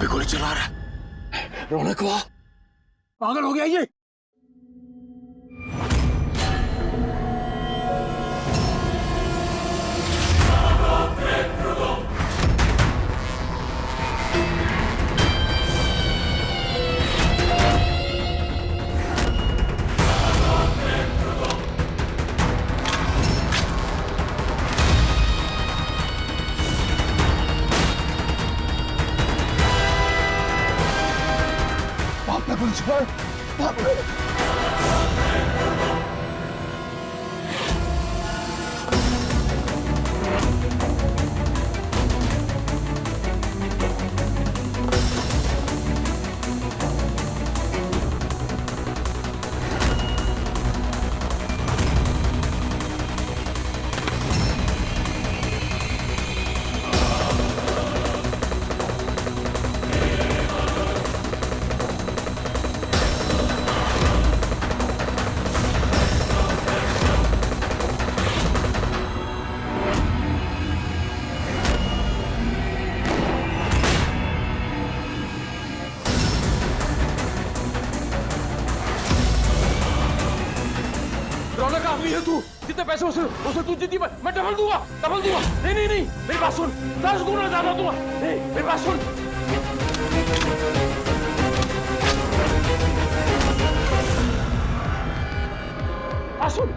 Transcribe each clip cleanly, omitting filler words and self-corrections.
पे गोली चला रहा है। रौनक वाह, पागल हो गया ये। है तू, कितने पैसे उसे तू जीती, मैं डबल दूंगा। नहीं नहीं नहीं, मेरी बात सुन, 10 गुना ज्यादा दूंगा। नहीं, मेरी बात सुन। बात सुन।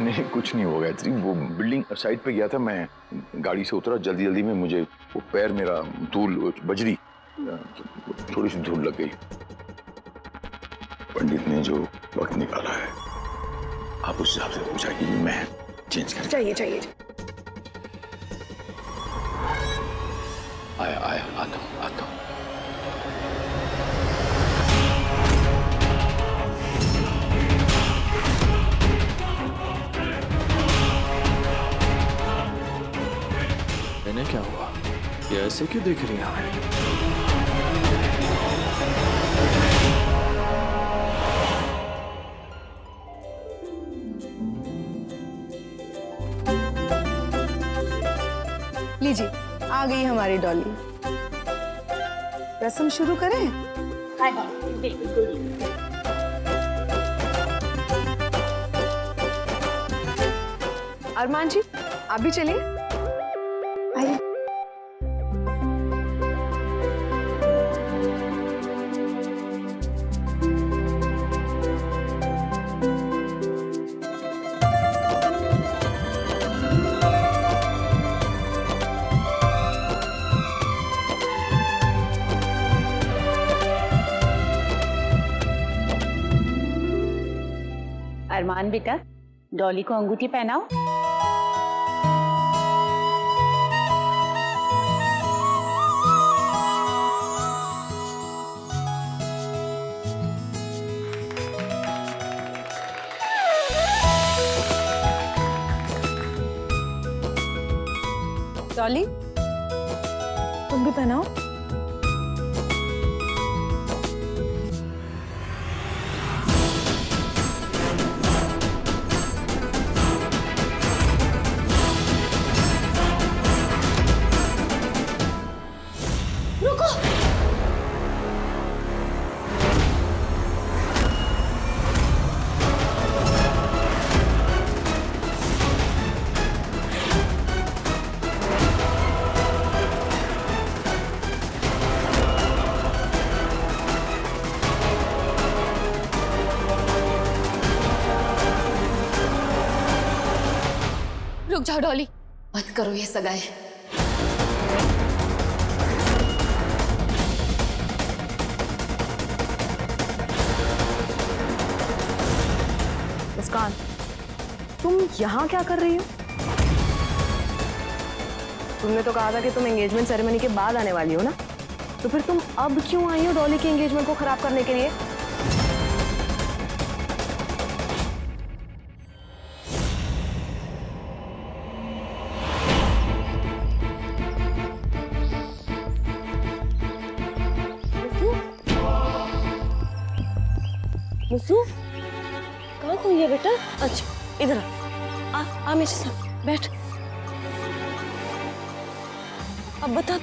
नहीं कुछ नहीं हो गया, वो बिल्डिंग साइड पे गया था, मैं गाड़ी से उतरा जल्दी जल्दी में, मुझे वो पैर मेरा धूल बजरी थोड़ी सी धूल लग गई। पंडित ने जो वक्त निकाला है आप उस हिसाब से पूछा कि मैं चेंज कर चाहिए आया आता हूँ। इन्हें क्या हुआ, ये ऐसे क्यों देख रही है हमें? लीजिए, आ गई हमारी डॉली। रस्म शुरू करें? अरमान जी, आप भी चलिए। आइए। अरमान बेटा, डॉली को अंगूठी पहनाओ। डॉली, तुम भी पहनाओ। रुक जाओ डॉली, मत करो ये सगाई। मुस्कान, तुम यहाँ क्या कर रही हो? तुमने तो कहा था कि तुम एंगेजमेंट सेरेमनी के बाद आने वाली हो ना, तो फिर तुम अब क्यों आई हो डॉली के एंगेजमेंट को खराब करने के लिए? मसू कहाँ खोई है बेटा? अच्छा इधर आ मेरे साथ बैठ। अब बता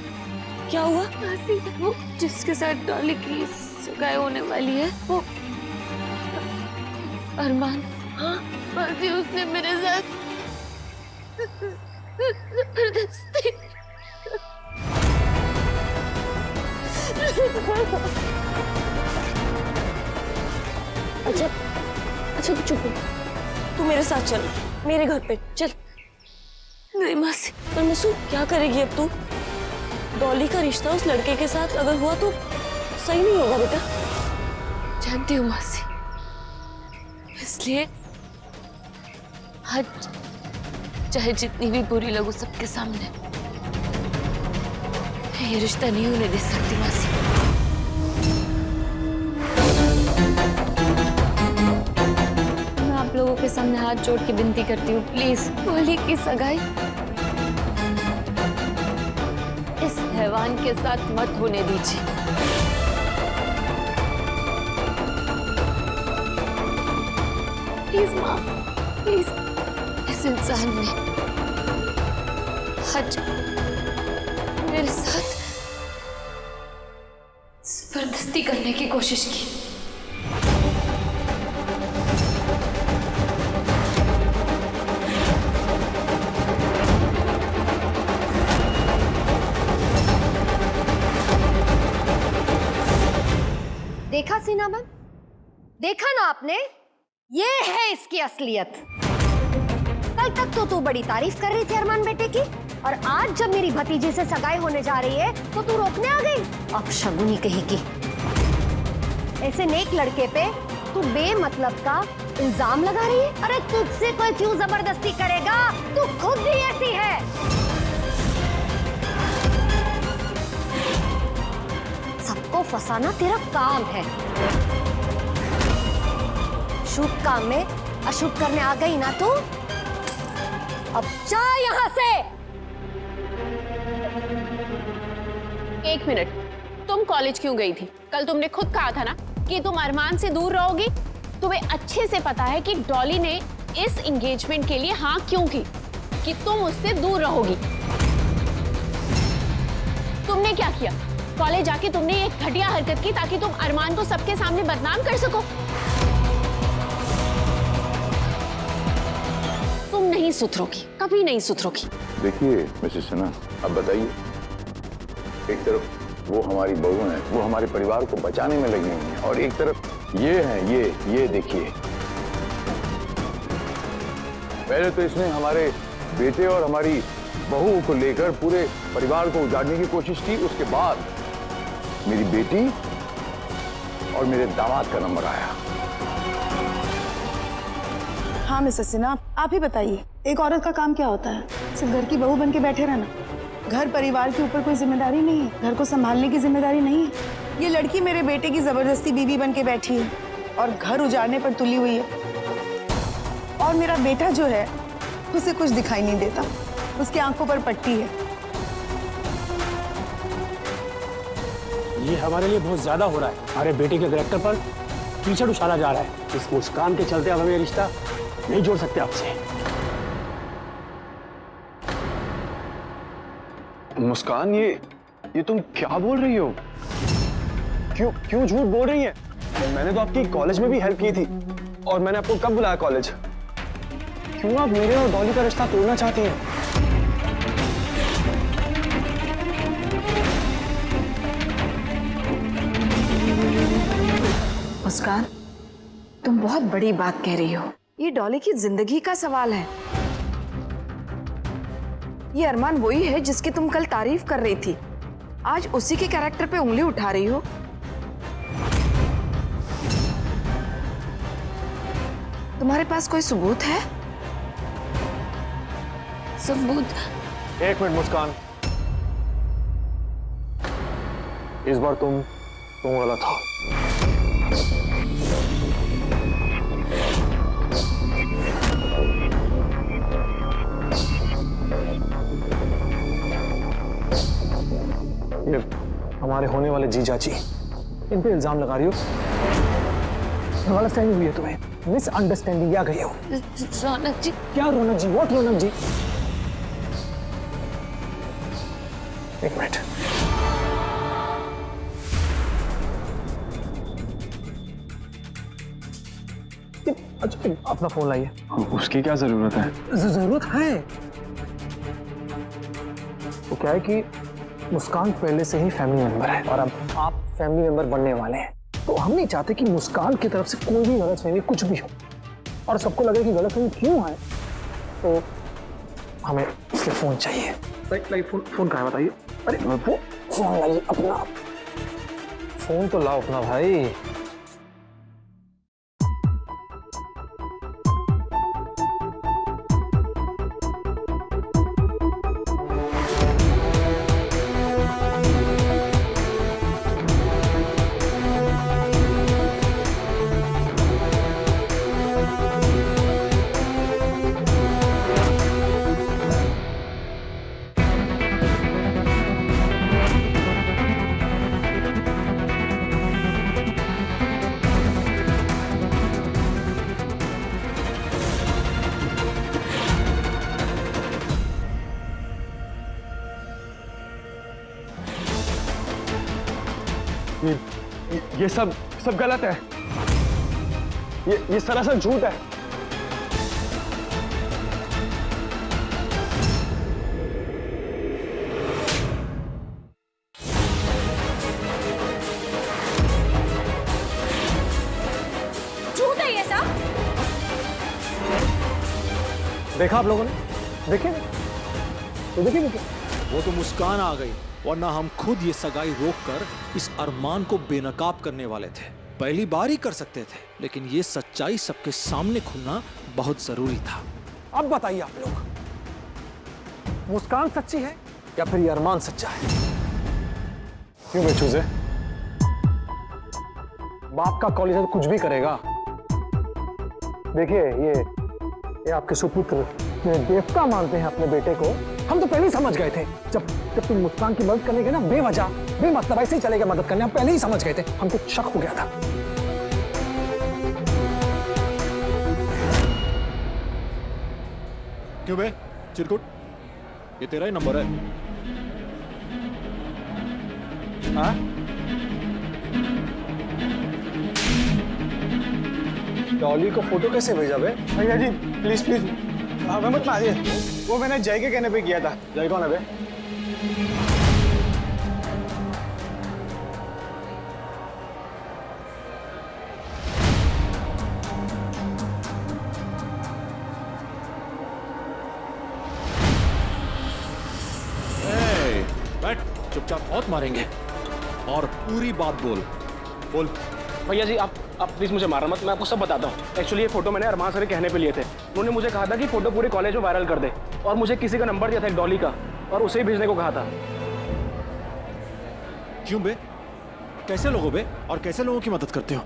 क्या हुआ? मासी, वो जिसके साथ डॉली की सगाई होने वाली है वो अरमान। हाँ मासी, उसने मेरे साथ जबरदस्ती। अच्छा तू चुप हो, तू मेरे साथ चल, मेरे घर पे चल। नहीं मासी। पर मसू क्या करेगी अब तू? डॉली का रिश्ता उस लड़के के साथ अगर हुआ तो सही नहीं होगा बेटा। जानती हूँ मासी, इसलिए आज चाहे जितनी भी बुरी लगूं सबके सामने, मैं ये रिश्ता नहीं होने दे सकती मासी। मैं आप लोगों के सामने हाथ जोड़ के विनती करती हूँ, प्लीज डॉली की सगाई इस हैवान के साथ मत होने दीजिए। प्लीज माँ, प्लीज। इस इंसान ने आज मेरे साथ जबरदस्ती करने की कोशिश की। देखा सीना मैम, देखा ना आपने, ये है इसकी असलियत। कल तक तो तू बड़ी तारीफ कर रही थी अरमान बेटे की, और आज जब मेरी भतीजी से सगाई होने जा रही है तो तू रोकने आ गई। अब शगुनी कहीं की। ऐसे नेक लड़के पे तू बेमतलब का इल्जाम लगा रही है। अरे तुझसे कोई क्यों जबरदस्ती करेगा, तू खुद ही ऐसी है। सबको फंसाना तेरा काम है। शुभ काम में अशुभ करने आ गई ना तू। अब जा यहां से। एक मिनट, तुम कॉलेज क्यों गई थी? कल तुमने खुद कहा था ना कि तुम अरमान से दूर रहोगी। तुम्हें अच्छे से पता है कि डॉली ने इस एंगेजमेंट के लिए हाँ क्यों की, कि तुम उससे दूर रहोगी। तुमने क्या किया? कॉलेज जाके तुमने एक घटिया हरकत की ताकि तुम अरमान को सबके सामने बदनाम कर सको। तुम नहीं सुधरोगी, कभी नहीं सुधरोगी। देखिए मिसेस सिन्हा, अब बताइए, एक तरफ वो हमारी बहू हैं, वो हमारे परिवार को बचाने में लगी हुई हैं, और एक तरफ ये हैं, ये देखिए, पहले तो इसने हमारे बेटे और हमारी बहू को लेकर पूरे परिवार को उजाड़ने की कोशिश की। उसके बाद मेरी बेटी और मेरे दामाद का नंबर आया। हाँ मिसेस सिन्हा, आप ही बताइए, एक औरत का काम क्या होता है? सिर्फ घर की बहू बन के बैठे रहना? घर परिवार के ऊपर कोई जिम्मेदारी नहीं है? घर को संभालने की जिम्मेदारी नहीं है? ये लड़की मेरे बेटे की जबरदस्ती बीवी बन के बैठी है और घर उजाड़ने पर तुली हुई है। और मेरा बेटा जो है उसे कुछ दिखाई नहीं देता, उसकी आंखों पर पट्टी है। ये हमारे लिए बहुत ज्यादा हो रहा है। हमारे बेटे के कैरेक्टर पर कीचड़ उछाला जा रहा है। इस मुस्कान के चलते अब हमें ये रिश्ता नहीं जोड़ सकते आपसे। मुस्कान, ये तुम क्या बोल रही हो? क्यों झूठ बोल रही है? मैंने तो आपकी कॉलेज में भी हेल्प की थी, और मैंने आपको कब बुलाया कॉलेज? क्यों आप मेरे और डॉली का रिश्ता तोड़ना चाहती हैं? मुस्कान, तुम बहुत बड़ी बात कह रही हो। ये डॉली की जिंदगी का सवाल है। ये अरमान वही है जिसकी तुम कल तारीफ कर रही थी, आज उसी के कैरेक्टर पे उंगली उठा रही हो। तुम्हारे पास कोई सबूत है? सबूत? एक मिनट मुस्कान, इस बार तुम गलत हो। ये हमारे होने वाले जी चाची, इन पे इल्जाम लगा रही हो। गलतफहमी हुई है तुम्हें, मिसअंडरस्टैंडिंग आ गई हो। रौनक जी, क्या रौनक जी? व्हाट रौनक जी? एक मिनट। अच्छा, अपना फोन लाइए। उसकी क्या जरूरत है? जरूरत है। तो क्या है कि मुस्कान पहले से ही फैमिली मेंबर है और अब आप फैमिली मेंबर बनने वाले हैं, तो हम नहीं चाहते कि मुस्कान की तरफ से कोई भी गलतफहमी कुछ भी हो और सबको लगे कि गलतफहमी क्यों है। तो हमें इसलिए फोन चाहिए। फोन कहाँ है बताइए? अरे फोन लाइए अपना, फोन तो लाओ अपना भाई। ये सब गलत है। ये सरासर झूठ है। झूठ है ये सब। देखा आप लोगों ने? देखे तो देखे। वो तो मुस्कान आ गई, वरना हम खुद ये सगाई रोककर इस अरमान को बेनकाब करने वाले थे। पहली बार ही कर सकते थे, लेकिन ये सच्चाई सबके सामने खुलना बहुत जरूरी था। अब बताइए आप लोग, मुस्कान सच्ची है या फिर ये अरमान सच्चा है? क्यों बेचूजे? बाप का कॉलेज तो कुछ भी करेगा। देखिए ये आपके सुपुत्र देवता मानते हैं अपने बेटे को। हम तो पहले ही समझ गए थे, जब तुम मुस्कान की मदद करने गए ना, बेवजह बेमतलब ऐसे ही चले गए मदद करने, हम पहले ही समझ गए थे, हमको शक हो गया था। क्यों बे चिरकुट, ये तेरा ही नंबर है? हाँ? डॉली को फोटो कैसे भेजा बे? भैया जी प्लीज हमें मत मारिए। वो मैंने जय के कहने पे किया था। जय कौन है बे? बैठ, चुपचाप बहुत मारेंगे और पूरी बात बोल। भैया जी आप प्लीज मुझे मारना मत, मैं आपको सब बताता हूँ। एक्चुअली ये फोटो मैंने अरमान सर के कहने पे लिए थे। उन्होंने मुझे कहा था कि फोटो पूरे कॉलेज में वायरल कर दे, और मुझे किसी का नंबर दिया था एक डॉली का, और उसे ही भेजने को कहा था। क्यों बे? कैसे लोगों बे? और कैसे लोगों की मदद करते हो?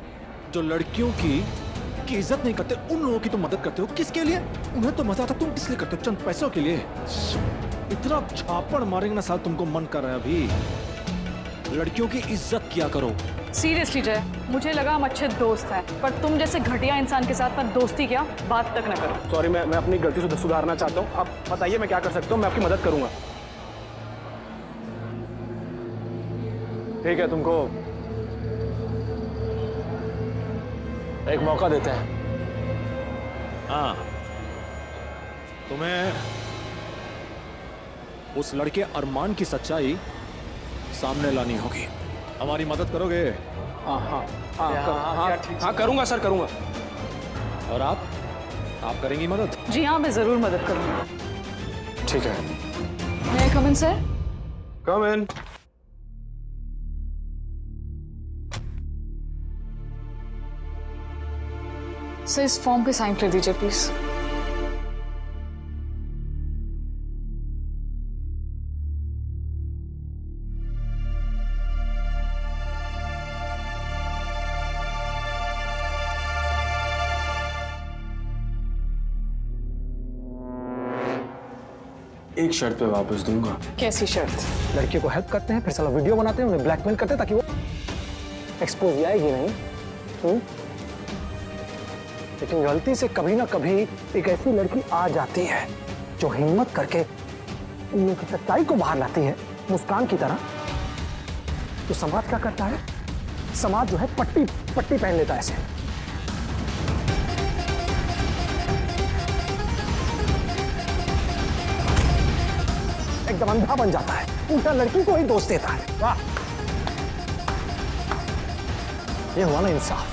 जो लड़कियों की इज्जत नहीं करते, उन लोगों की तुम मदद करते हो। किसके लिए? उन्हें तो मजा आता, तुम किस लिए करते हो? चंद पैसों के लिए। इतना छापड़ मारेंगे ना साल, तुमको मन कर रहा है अभी। लड़कियों की इज्जत किया करो। सीरियसली जय, मुझे लगा हम अच्छे दोस्त हैं, पर तुम जैसे घटिया इंसान के साथ मैं दोस्ती क्या बात तक न करो। सॉरी, मैं अपनी गलती से सुधारना चाहता हूँ। आप बताइए मैं क्या कर सकता हूँ, मैं आपकी मदद करूंगा। ठीक है, तुमको एक मौका देते हैं। हाँ, तुम्हें उस लड़के अरमान की सच्चाई सामने लानी होगी। हमारी मदद करोगे? हाँ करूंगा सर, करूंगा। और आप करेंगी मदद? जी हाँ, मैं जरूर मदद करूंगा। ठीक है। मैं कम इन सर? कम इन। सर इस फॉर्म पे साइन कर दीजिए प्लीज। एक शर्त पे वापस दूंगा। कैसी शर्त? लड़कियों को हेल्प करते हैं, फिर साला वीडियो बनाते हैं, उन्हें ब्लैकमेल करते हैं ताकि वो एक्सपोज आएगी नहीं। लेकिन गलती से कभी ना कभी एक ऐसी लड़की आ जाती है जो हिम्मत करके उन लोगों की सच्चाई को बाहर लाती है, मुस्कान की तरह। तो समाज क्या करता है? समाज जो है पट्टी पट्टी पहन लेता है ऐसे। एकदम अंधा बन जाता है, उल्टा लड़की को ही दोष देता है। वाह, ये हुआ ना इंसाफ।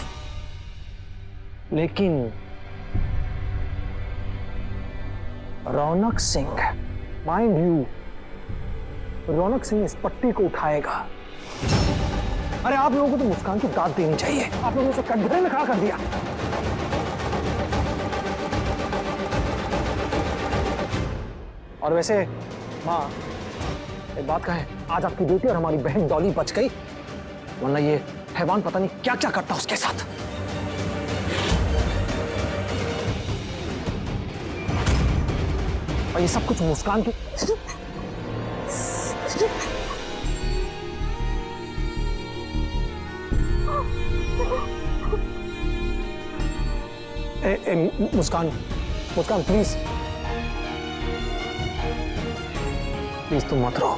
लेकिन रौनक सिंह, माइंड यू, रौनक सिंह इस पट्टी को उठाएगा। अरे आप लोगों को तो मुस्कान की दाद देनी चाहिए, आप लोगों ने उसे कटघरे में खड़ा कर दिया। और वैसे माँ, एक बात कहें, आज आपकी बेटी और हमारी बहन डॉली बच गई, वरना ये हैवान पता नहीं क्या क्या करता उसके साथ। और ये सब कुछ मुस्कान की। मुस्कान, मुस्कान प्लीज, प्लीज तुम मत रो।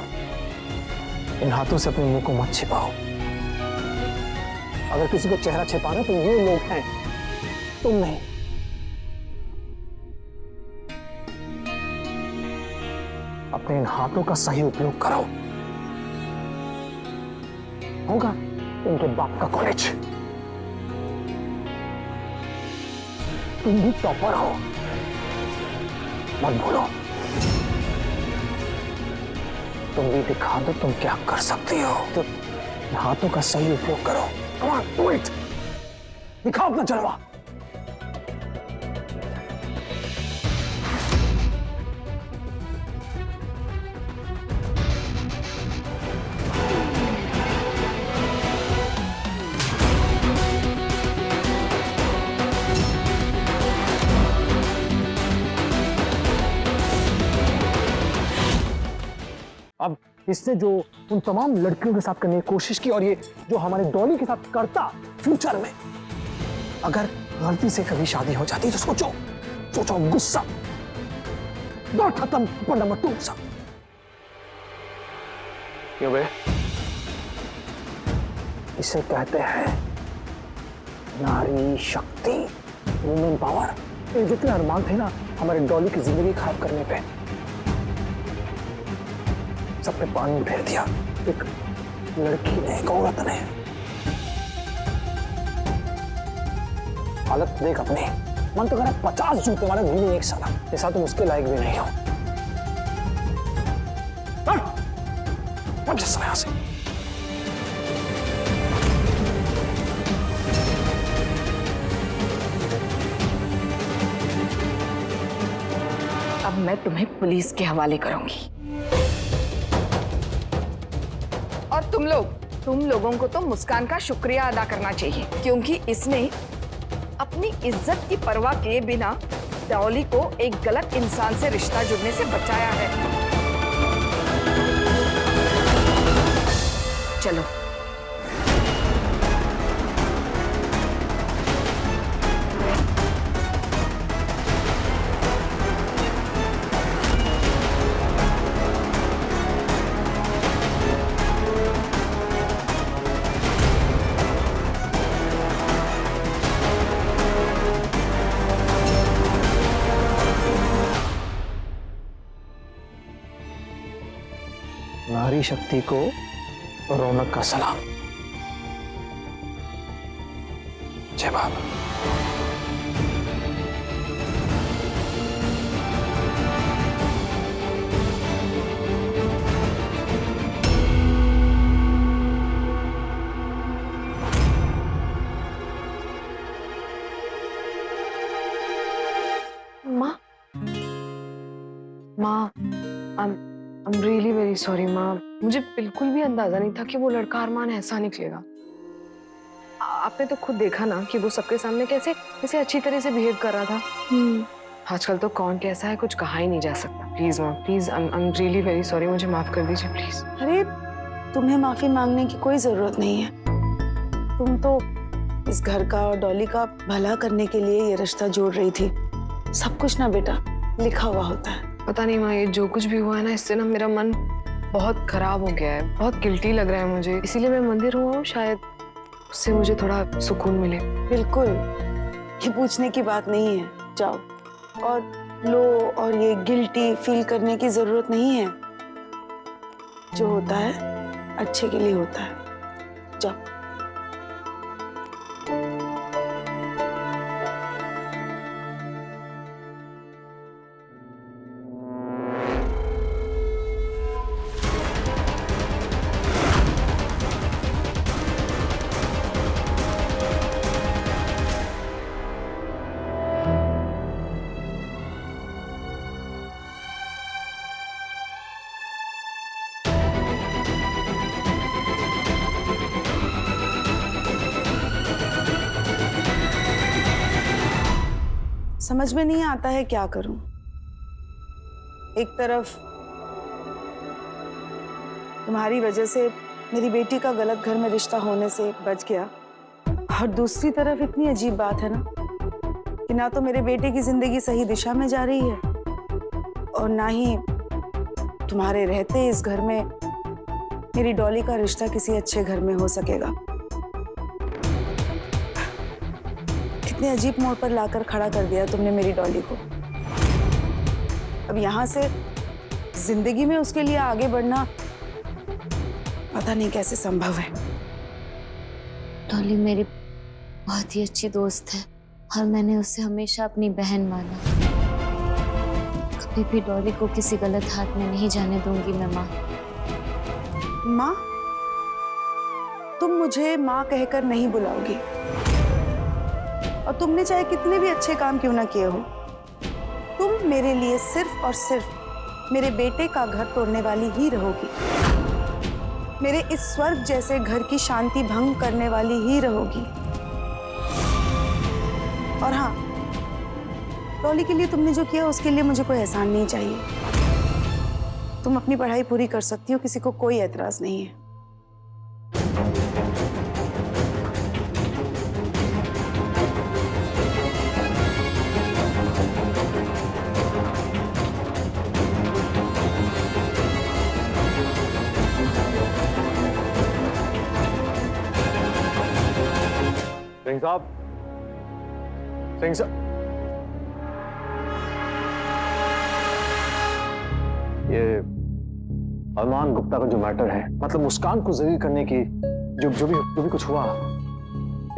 इन हाथों से अपने मुंह को मत छिपाओ। अगर किसी को चेहरा छिपाना तो ये लोग हैं, तुम नहीं। अपने इन हाथों का सही उपयोग करो, होगा इनके बाप का कॉलेज। तुम भी टॉपर हो, मत भूलो। तुम भी दिखा दो तुम क्या कर सकती हो। तो हाथों का सही उपयोग करो। Come on, do it. दिखाओ अपना जलवा। अब इसने जो उन तमाम लड़कियों के साथ करने की कोशिश की और ये जो हमारे डॉली के साथ करता फ्यूचर में, अगर गलती से कभी शादी हो जाती तो सोचो, सोचो गुस्सा, दौड़ खत्म पर नंबर 2 गुस्सा। क्यों बे? इसे कहते हैं नारी शक्ति, वुमेन पावर। ये जितने अरमान थे ना हमारे डॉली की जिंदगी खराब करने पे, सब पे पानी फेर दिया एक लड़की ने, एक औरत ने। हालत देख अपनी, मन तो करा 50 जूते वाले घूमे एक साल। ऐसा तुम उसके लायक भी नहीं हो। अब जिस तरह से अब मैं तुम्हें पुलिस के हवाले करूंगी। और तुम लोगों को तो मुस्कान का शुक्रिया अदा करना चाहिए, क्योंकि इसने अपनी इज्जत की परवाह किए बिना डॉली को एक गलत इंसान से रिश्ता जुड़ने से बचाया है। चलो नारी शक्ति को रौनक का सलाम। जय बाबा। माँ, I'm really very sorry माँ। मुझे बिल्कुल भी अंदाजा नहीं था कि वो लड़का अरमान ऐसा निकलेगा। आपने तो खुद देखा ना कि वो सबके सामने कैसे कैसे अच्छी तरह से बिहेव कर रहा था। आजकल तो कौन कैसा है कुछ कहा ही नहीं जा सकता। प्लीज माँ, please, I'm really very sorry, मुझे माफ कर दीजिए प्लीज। अरे तुम्हें माफी मांगने की कोई जरूरत नहीं है। तुम तो इस घर का और डॉली का भला करने के लिए ये रिश्ता जोड़ रही थी। सब कुछ ना बेटा लिखा हुआ होता है। पता नहीं माँ, ये जो कुछ भी हुआ है ना, इससे ना मेरा मन बहुत खराब हो गया है, बहुत गिल्टी लग रहा है मुझे। इसीलिए मैं मंदिर हुआ हूँ, शायद उससे मुझे थोड़ा सुकून मिले। बिल्कुल, ये पूछने की बात नहीं है। जाओ और लो, और ये गिल्टी फील करने की जरूरत नहीं है। जो होता है अच्छे के लिए होता है। जाओ। समझ में नहीं आता है क्या करूं। एक तरफ तुम्हारी वजह से मेरी बेटी का गलत घर में रिश्ता होने से बच गया, और दूसरी तरफ इतनी अजीब बात है ना कि ना तो मेरे बेटे की जिंदगी सही दिशा में जा रही है, और ना ही तुम्हारे रहते इस घर में मेरी डॉली का रिश्ता किसी अच्छे घर में हो सकेगा। कितने अजीब मोड़ पर लाकर खड़ा कर दिया तुमने मेरी डॉली को। अब यहां से जिंदगी में उसके लिए आगे बढ़ना पता नहीं कैसे संभव है। डॉली मेरी बहुत ही अच्छी दोस्त है और मैंने उसे हमेशा अपनी बहन माना। कभी भी डॉली को किसी गलत हाथ में नहीं जाने दूंगी मैं माँ। माँ? तुम मुझे माँ कहकर नहीं बुलाओगी, और तुमने चाहे कितने भी अच्छे काम क्यों ना किए हो, तुम मेरे लिए सिर्फ और सिर्फ मेरे बेटे का घर तोड़ने वाली ही रहोगी। मेरे इस स्वर्ग जैसे घर की शांति भंग करने वाली ही रहोगी। और हाँ, डॉली के लिए तुमने जो किया उसके लिए मुझे कोई एहसान नहीं चाहिए। तुम अपनी पढ़ाई पूरी कर सकती हो, किसी को कोई एतराज नहीं है। सिंह साहब, ये अरमान गुप्ता का जो मैटर है, मतलब मुस्कान को जलील करने की जो भी कुछ हुआ,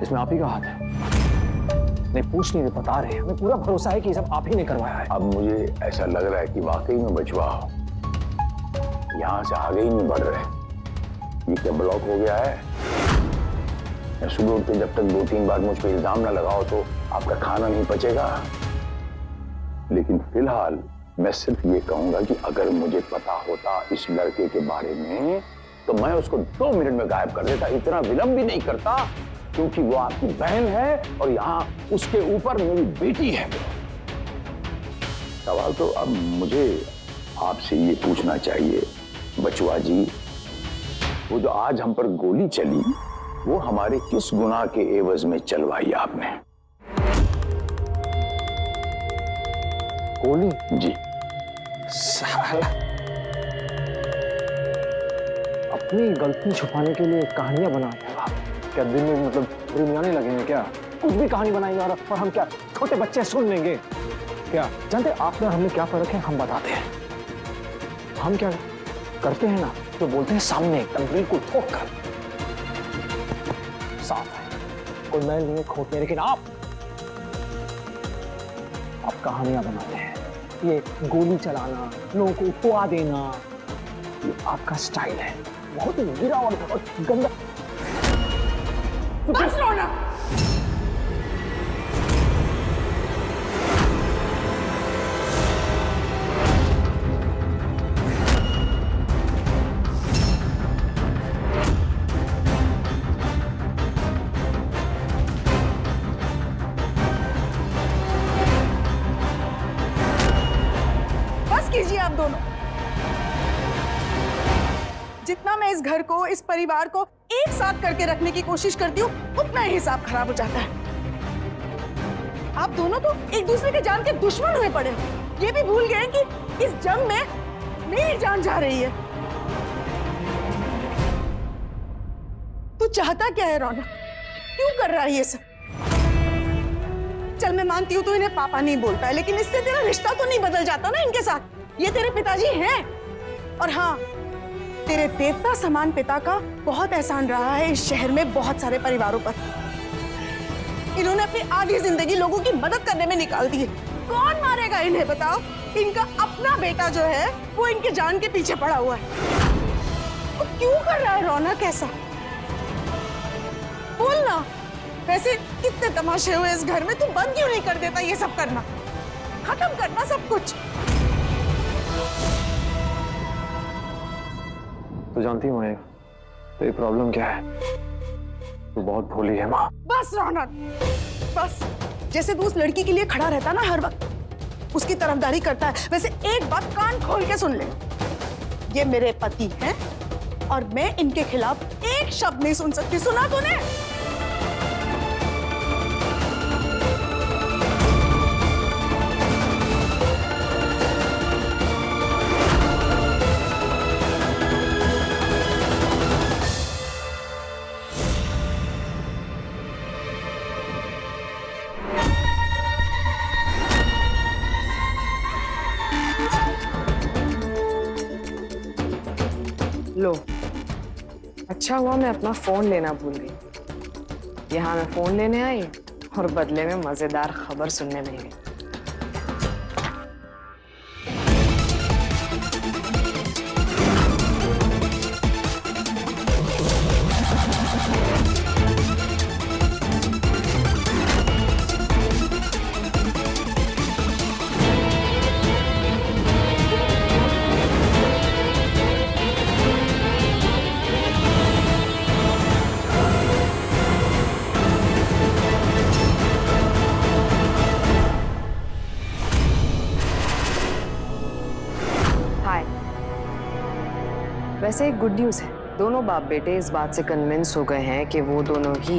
इसमें आप ही का हाथ है। नहीं पूछ नहीं बता रहे, हमें पूरा भरोसा है कि ये सब आप ही ने करवाया है। अब मुझे ऐसा लग रहा है कि वाकई में बचवा हो, यहाँ से आगे ही नहीं बढ़ रहे। ये क्या ब्लॉक हो गया है? सुबह उठ के जब तक 2-3 बार मुझ पर इल्जाम ना लगाओ तो आपका खाना नहीं पचेगा। लेकिन फिलहाल मैं सिर्फ ये कहूंगा कि अगर मुझे पता होता इस लड़के के बारे में तो मैं उसको 2 मिनट में गायब कर देता। इतना विलंब भी नहीं करता, क्योंकि वो आपकी बहन है और यहाँ उसके ऊपर मेरी बेटी है। सवाल तो अब मुझे आपसे ये पूछना चाहिए, बचवा जी, वो जो आज हम पर गोली चली वो हमारे किस गुनाह के एवज में चलवाई आपने? गोली? जी। साला अपनी गलती छुपाने के लिए कहानियां बनाते हैं आप। क्या दिन में मतलब दुनियाने लगेंगे क्या? कुछ भी कहानी बनाएंगे और हम क्या छोटे बच्चे सुन लेंगे क्या? जानते आपने हमें क्या फर्क है, हम बताते हैं। हम क्या करते हैं ना, तो बोलते हैं सामने एकदम बिल्कुल ठोक कर। साफ है, कोई मैल नहीं है, खोट नहीं, लेकिन आप कहानियां बनाते हैं। ये गोली चलाना, लोगों को उठवा देना, ये आपका स्टाइल है। बहुत ही गिरावट और गंदा। बस लो ना। बस कीजिए आप दोनों। जितना मैं इस घर को, इस परिवार को एक साथ करके रखने की कोशिश करती हूँ, उतना ही हिसाब खराब हो जाता है। आप दोनों तो एक दूसरे के जान के दुश्मन हुए पड़े हो। ये भी भूल गए कि इस जंग में मेरी जान जा रही है। तू चाहता क्या है रौनक? क्यों कर रहा है ये सब? चल मैं मानती हूँ तू इन्हें पापा नहीं बोलता है, लेकिन इससे तेरा रिश्ता तो नहीं बदल जाता ना इनके साथ। ये तेरे पिताजी हैं। और हाँ, तेरे देवता समान पिता का बहुत एहसान रहा है इस शहर में बहुत सारे परिवारों पर। इन्होंने अपनी आधी जिंदगी लोगों की मदद करने में निकाल दी है। कौन मारेगा इन्हें बताओ? इनका अपना बेटा जो है वो इनके जान के पीछे पड़ा हुआ है। वो क्यों कर रहा है रौनक ऐसा? बोल ना। वैसे कितने तमाशे हुए इस घर में, तू बंद क्यों नहीं कर देता ये सब करना? खत्म करना सब कुछ। तो जानती हूँ मैं तेरी प्रॉब्लम क्या है। तू बहुत भोली है माँ। बस रौनक, बस। जैसे तू उस लड़की के लिए खड़ा रहता ना हर वक्त, उसकी तरफदारी करता है, वैसे एक बात कान खोल के सुन ले। ये मेरे पति हैं और मैं इनके खिलाफ एक शब्द नहीं सुन सकती। सुना तूने? लो, अच्छा हुआ मैं अपना फोन लेना भूल गई। यहाँ मैं फोन लेने आई और बदले में मजेदार खबर सुनने में गई। वैसे एक गुड न्यूज है, दोनों बाप बेटे इस बात से कन्विंस हो गए हैं कि वो दोनों ही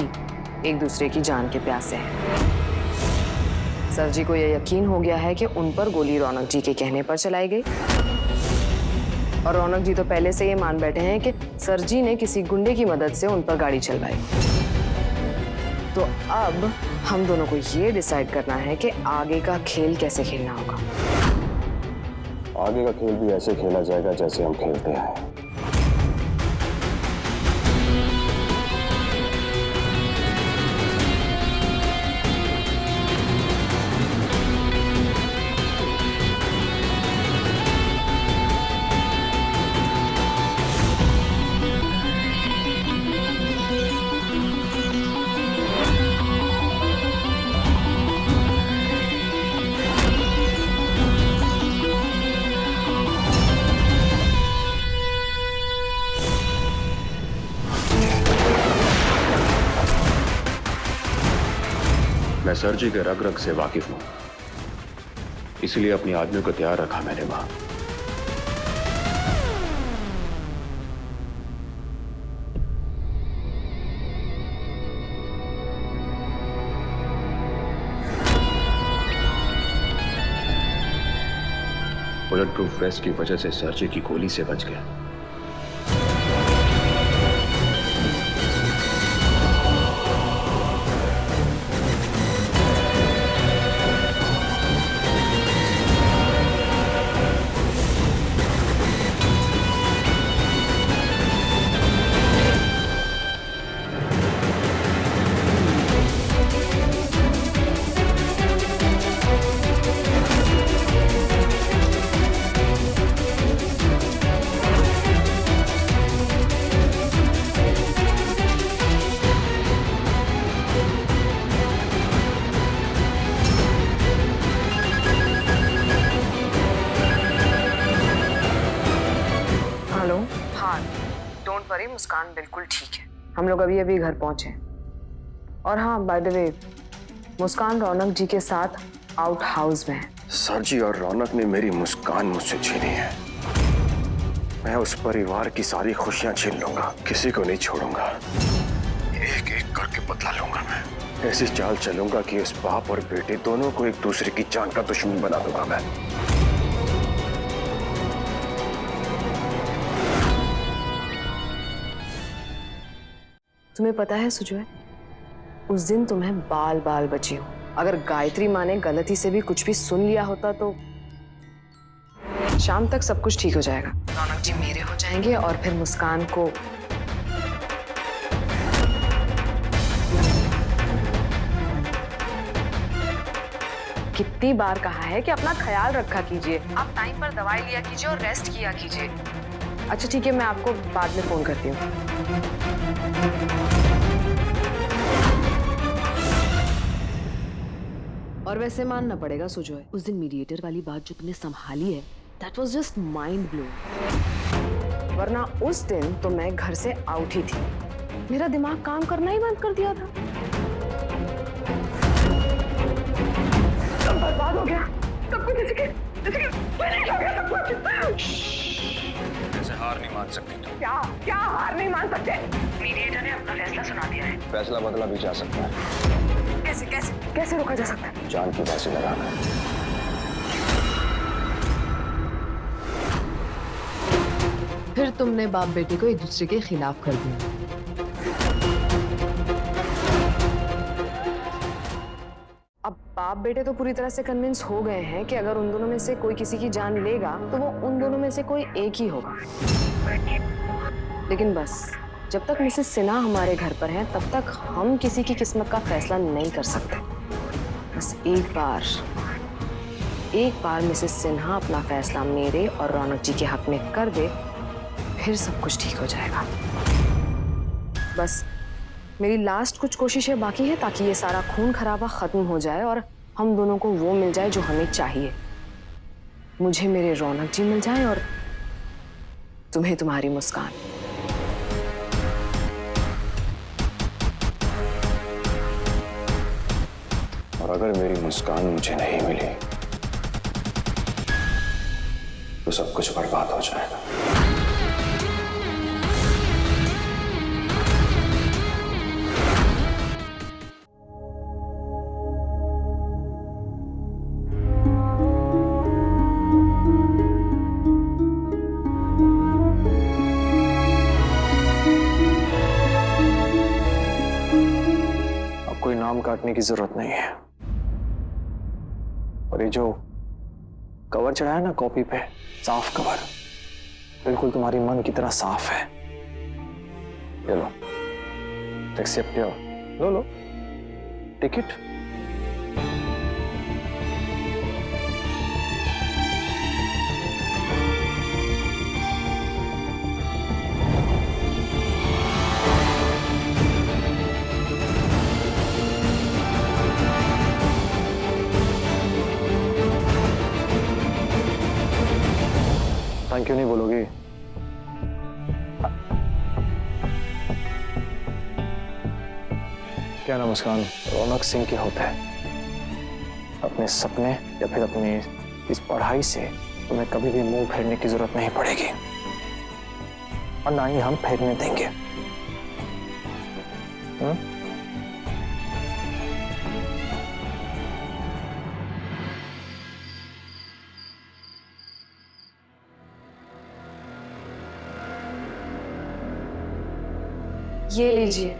एक दूसरे की जान के प्यासे हैं। सर जी को यह यकीन हो गया है कि उन पर गोली रौनक जी के कहने पर चलाई गई, और रौनक जी तो पहले से ये मान बैठे हैं कि सर जी ने किसी गुंडे की मदद से उन पर गाड़ी चलवाई। तो अब हम दोनों को ये डिसाइड करना है कि आगे का खेल कैसे खेलना होगा। आगे का खेल भी ऐसे खेला जाएगा जैसे हम खेलते हैं। मैं सर जी के रग रग से वाकिफ हूं, इसलिए अपनी आदमियों को तैयार रखा मैंने वहां। बुलेट प्रूफ वेस्ट की वजह से सर जी की गोली से बच गया। डोंट वरी, मुस्कान बिल्कुल ठीक है। हम लोग अभी अभी घर पहुंचे। और हाँ, बाय द वे, मुस्कान रौनक जी के साथ आउट हाउस में है। सर जी और रौनक ने मेरी मुस्कान मुझसे छीनी है। मैं उस परिवार की सारी खुशियां छीन लूंगा, किसी को नहीं छोड़ूंगा। एक एक करके बदला लूंगा मैं। ऐसी चाल चलूंगा कि उस बाप और बेटे दोनों को एक दूसरे की जान का दुश्मन बना दूंगा मैं। तुम्हें पता है सुजय, उस दिन तुम्हें बाल बाल बची हो। अगर गायत्री माँ ने गलती से भी कुछ भी सुन लिया होता तो शाम तक सब कुछ ठीक हो जाएगा। रौनक जी मेरे हो जाएंगे और फिर मुस्कान को कितनी बार कहा है कि अपना ख्याल रखा कीजिए, आप टाइम पर दवाई लिया कीजिए और रेस्ट किया कीजिए। अच्छा ठीक है, मैं आपको बाद में फोन करती हूँ। और वैसे मानना पड़ेगा सुजय, उस दिन मीडिएटर वाली बात जो तुमने संभाली है, that was just mind blowing. वरना उस दिन तो मैं घर से आउट ही थी, मेरा दिमाग काम करना ही बंद कर दिया था। सब बर्बाद हो गया, सब कुछ इसके हो गया सब कुछ। ऐसे हार नहीं मान सकती तुम। क्या हार नहीं मान सकते? मीडिएटर ने अपना फैसला सुना दिया है। फैसला बदला भी जा सकता है। कैसे कैसे कैसे रोका जा सकता है? जान की फांसी लगाना। फिर तुमने बाप बेटे को एक दूसरे के खिलाफ कर दिया। अब बाप बेटे तो पूरी तरह से कन्विंस हो गए हैं कि अगर उन दोनों में से कोई किसी की जान लेगा तो वो उन दोनों में से कोई एक ही होगा। लेकिन बस जब तक मिसेस सिन्हा हमारे घर पर हैं, तब तक हम किसी की किस्मत का फैसला नहीं कर सकते। बस एक बार मिसेस सिन्हा अपना फैसला मेरे और रौनक जी के हक में कर दे, फिर सब कुछ ठीक हो जाएगा। बस मेरी लास्ट कुछ कोशिशें बाकी है ताकि ये सारा खून खराबा खत्म हो जाए और हम दोनों को वो मिल जाए जो हमें चाहिए। मुझे मेरे रौनक जी मिल जाए और तुम्हें तुम्हारी मुस्कान। और अगर मेरी मुस्कान मुझे नहीं मिली तो सब कुछ बर्बाद हो जाएगा। अब कोई नाम काटने की जरूरत नहीं है। और ये जो कवर चढ़ा है ना कॉपी पे, साफ कवर, बिल्कुल तुम्हारी मन की तरह साफ है। ये लो, एक्सेप्ट योर, लो टिकट। थैंक यू नहीं बोलोगी? क्या ना मुस्कान, रौनक सिंह के होते हैं। अपने सपने या फिर अपनी इस पढ़ाई से तुम्हें कभी भी मुंह फेरने की जरूरत नहीं पड़ेगी और ना ही हम फेरने देंगे। ये लीजिए।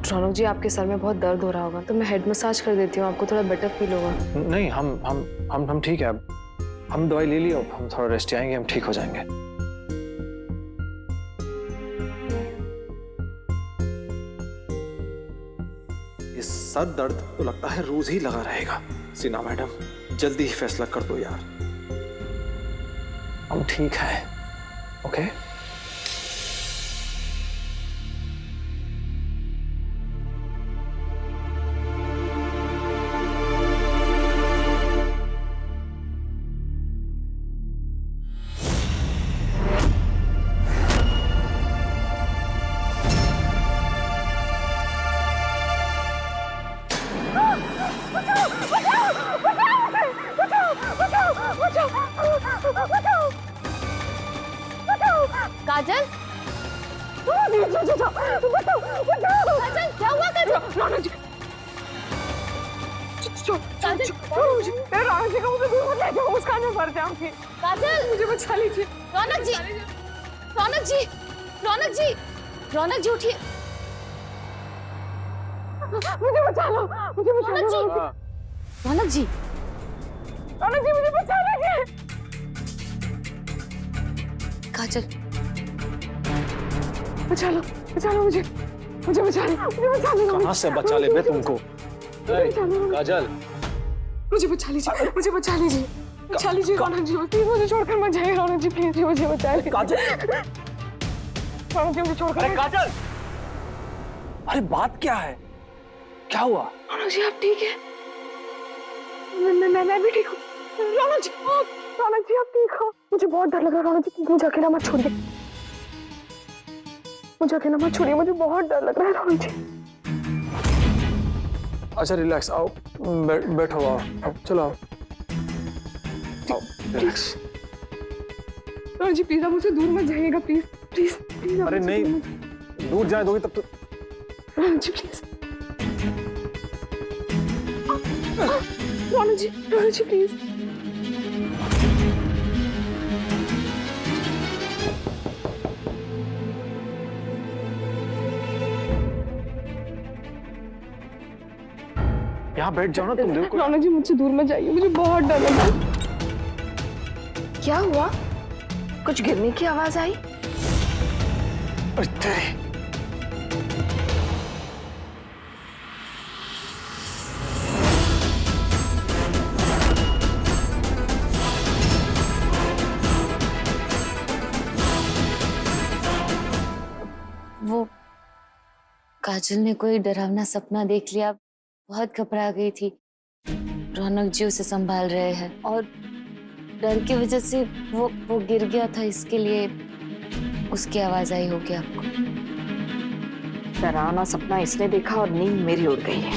रौनक जी, आपके सर में बहुत दर्द हो रहा होगा तो मैं हेड मसाज कर देती हूँ, आपको थोड़ा बेटर फील होगा। नहीं, हम ठीक है। अब हम दवाई ले ली, अब हम थोड़ा रेस्ट आएंगे, हम ठीक हो जाएंगे। ये सर दर्द तो लगता है रोज ही लगा रहेगा। सिन्हा मैडम, जल्दी ही फैसला कर दो यार। हम ठीक हैं, ओके? काजल क्या हुआ काजल? रौनक जी काजल राणा जी का मुझे दूर मत ले जाओ, मुस्कान में मर जाऊंगी। काजल मुझे बचा लीजिए। रौनक जी, रौनक जी, रौनक जी, रौनक जी उठिए। मुझे बचा लो, मुझे बचा लो। रौनक जी, रौनक जी मुझे बचा लीजिए। काजल बचा लो मुझे, मुझे बचा लो, मुझे बचा लो। कहाँ से बचा ले बे तुमको? काजल, मुझे बचा लीजिए, मुझे बचा लीजिए, बचा लीजिए रौनक जी, प्लीज मुझे छोड़कर मत जाइए रौनक जी, प्लीज मुझे बचा लीजिए। काजल, रौनक जी मुझे छोड़कर। अरे काजल, अरे बात क्या है? क्या हुआ? रौनक जी आप ठीक है? मैं भी ठीक हूँ। रौनक जी आप ठीक हो? मुझे बहुत डर लग रहा है रौनक जी, मुझे अकेला मत छोड़िए, मुझे अकेला मत छोड़िए, मुझे बहुत डर लग रहा है रौनक जी। अच्छा रिलैक्स, आओ बैठो, आओ चलो आओ रिलैक्स। रौनक जी प्लीज आप मुझसे दूर मत जाइएगा, प्लीज प्लीज प्लीज। अरे नहीं, दूर जाए दोगे तब तो। रौनक जी प्लीज, रौनक जी प्लीज। यहाँ बैठ जाओ ना तुम। देखो रौनक जी मुझसे दूर मत जाइए, मुझे बहुत डर लग रहा है। क्या हुआ? कुछ गिरने की आवाज आई? तेरी वो काजल ने कोई डरावना सपना देख लिया, बहुत घबरा गई थी। रौनक जी उसे संभाल रहे हैं और डर की वजह से वो गिर गया था, इसके लिए उसकी आवाज आई होगी आपको। डरावना सपना इसने देखा और नींद मेरी उड़ गई है।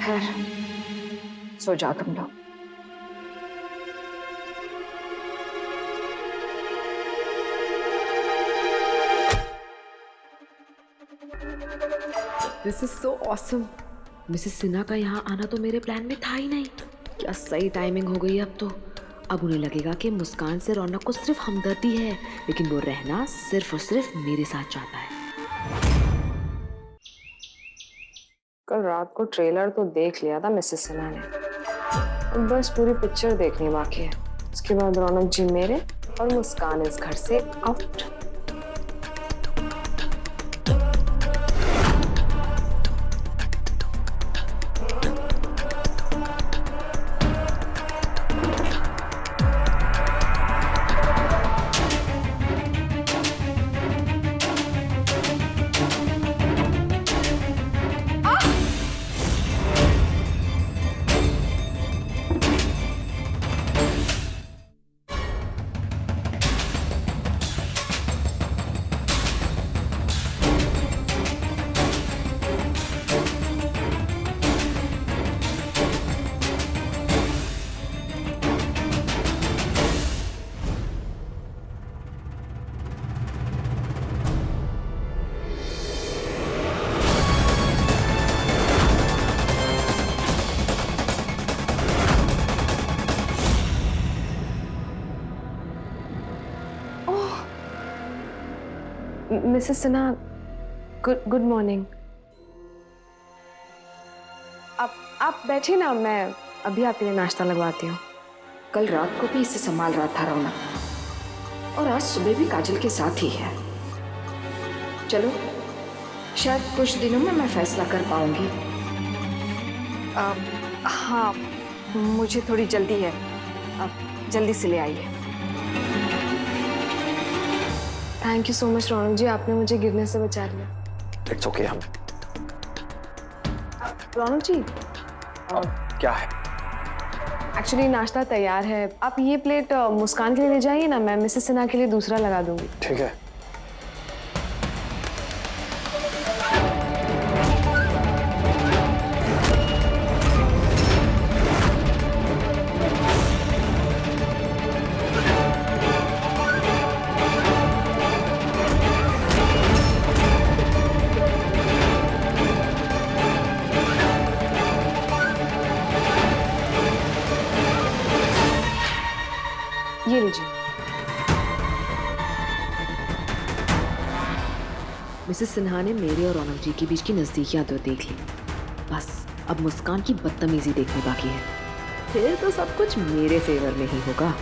खैर सो जाओ तुम लोग। This is so awesome. Mrs Sinha का यहाँ आना तो मेरे प्लान में था ही नहीं। क्या सही टाइमिंग हो गई अब तो। अब उन्हें लगेगा कि मुस्कान से रौनक को सिर्फ हमदर्दी है, लेकिन वो रहना सिर्फ और सिर्फ मेरे साथ चाहता है। कल रात को ट्रेलर तो देख लिया था मिसेस सिन्हा ने, अब बस पूरी पिक्चर देखनी बाकी है। उसके बाद रौनक जी मेरे और मुस्कान इस घर से out. Mrs Sinha, good morning. आप बैठिए ना, मैं अभी आपके लिए नाश्ता लगवाती हूँ। कल रात को भी इसे संभाल रहा था रौनक, और आज सुबह भी काजल के साथ ही है। चलो, शायद कुछ दिनों में मैं फैसला कर पाऊंगी। हाँ, मुझे थोड़ी जल्दी है, आप जल्दी से ले आइए। थैंक यू सो मच रौनक जी, आपने मुझे गिरने से बचा लिया। It's okay. हम रौनक जी, क्या है? एक्चुअली नाश्ता तैयार है, आप ये प्लेट मुस्कान के लिए ले जाइए ना, मैं मिसेस सिन्हा के लिए दूसरा लगा दूंगी। ठीक है। ये लीजिए। मिसेस सिन्हा ने मेरे और रौनक जी के बीच की नजदीकियां तो देख ली, बस अब मुस्कान की बदतमीजी देखनी बाकी है। फिर तो सब कुछ मेरे फेवर में ही होगा।